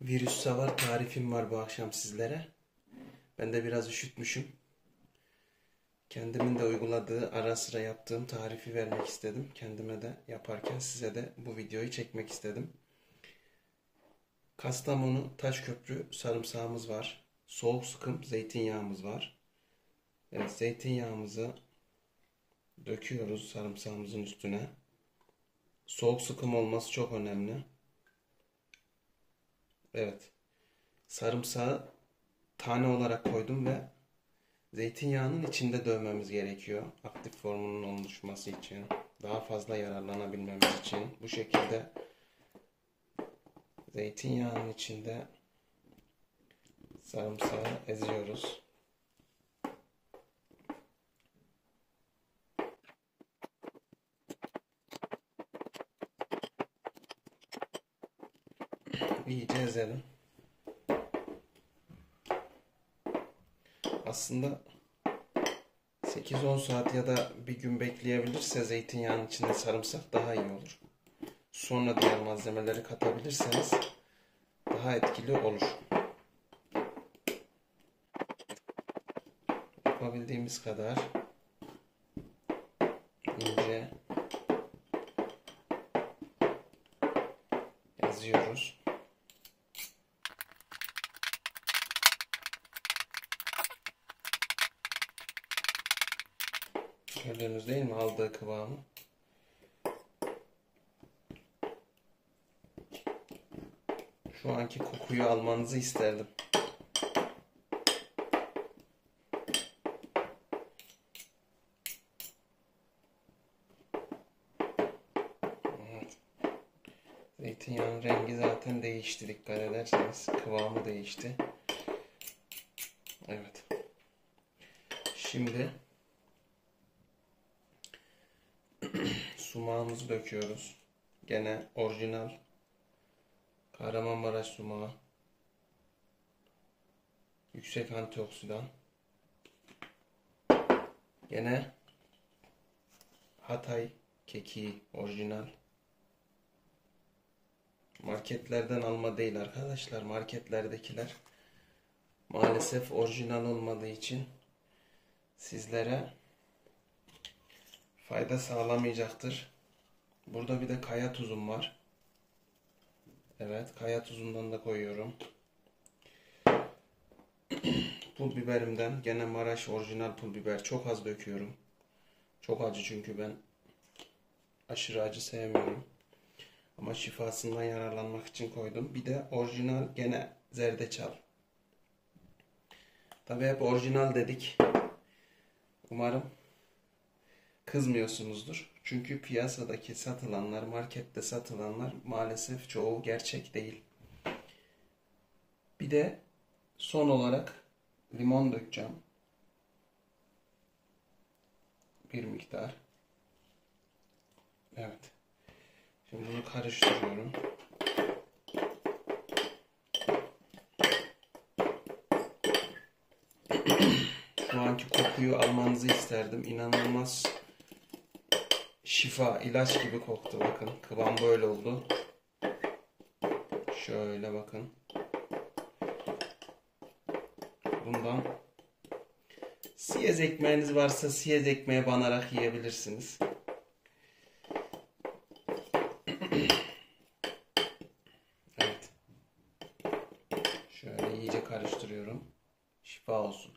Virüs savar tarifim var bu akşam sizlere. Ben de biraz üşütmüşüm. Kendimin de uyguladığı, ara sıra yaptığım tarifi vermek istedim. Kendime de yaparken size de bu videoyu çekmek istedim. Kastamonu Taşköprü sarımsağımız var. Soğuk sıkım zeytinyağımız var. Evet, zeytinyağımızı döküyoruz sarımsağımızın üstüne. Soğuk sıkım olması çok önemli. Evet. Sarımsağı tane olarak koydum ve zeytinyağının içinde dövmemiz gerekiyor. Aktif formunun oluşması için. Daha fazla yararlanabilmemiz için. Bu şekilde zeytinyağının içinde sarımsağı eziyoruz. İyice ezelim. Aslında 8-10 saat ya da bir gün bekleyebilirse zeytinyağının içinde sarımsak daha iyi olur. Sonra diğer malzemeleri katabilirseniz daha etkili olur. Yapabildiğimiz kadar ince eziyoruz. Gördüğünüz değil mi aldığı kıvamı? Şu anki kokuyu almanızı isterdim. Evet. Zeytinyağının rengi zaten değişti, dikkat ederseniz. Kıvamı değişti. Evet. Şimdi sumağımızı döküyoruz. Gene orijinal Kahramanmaraş sumağı. Yüksek antioksidan. Gene Hatay kekiği orijinal. Marketlerden alma değil arkadaşlar. Marketlerdekiler maalesef orijinal olmadığı için sizlere fayda sağlamayacaktır. Burada bir de kaya tuzum var. Evet, kaya tuzundan da koyuyorum. Pul biberimden gene Maraş orijinal pul biber. Çok az döküyorum. Çok acı çünkü ben aşırı acı sevmiyorum. Ama şifasından yararlanmak için koydum. Bir de orijinal gene zerdeçal. Tabii hep orijinal dedik. Umarım kızmıyorsunuzdur. Çünkü piyasadaki satılanlar, markette satılanlar maalesef çoğu gerçek değil. Bir de son olarak limon dökeceğim. Bir miktar. Evet. Şimdi bunu karıştırıyorum. Şu anki kokuyu almanızı isterdim. İnanılmaz şifa, ilaç gibi koktu. Bakın kıvam böyle oldu. Şöyle bakın. Bundan siyez ekmeğiniz varsa siyez ekmeğe banarak yiyebilirsiniz. Evet. Şöyle iyice karıştırıyorum. Şifa olsun.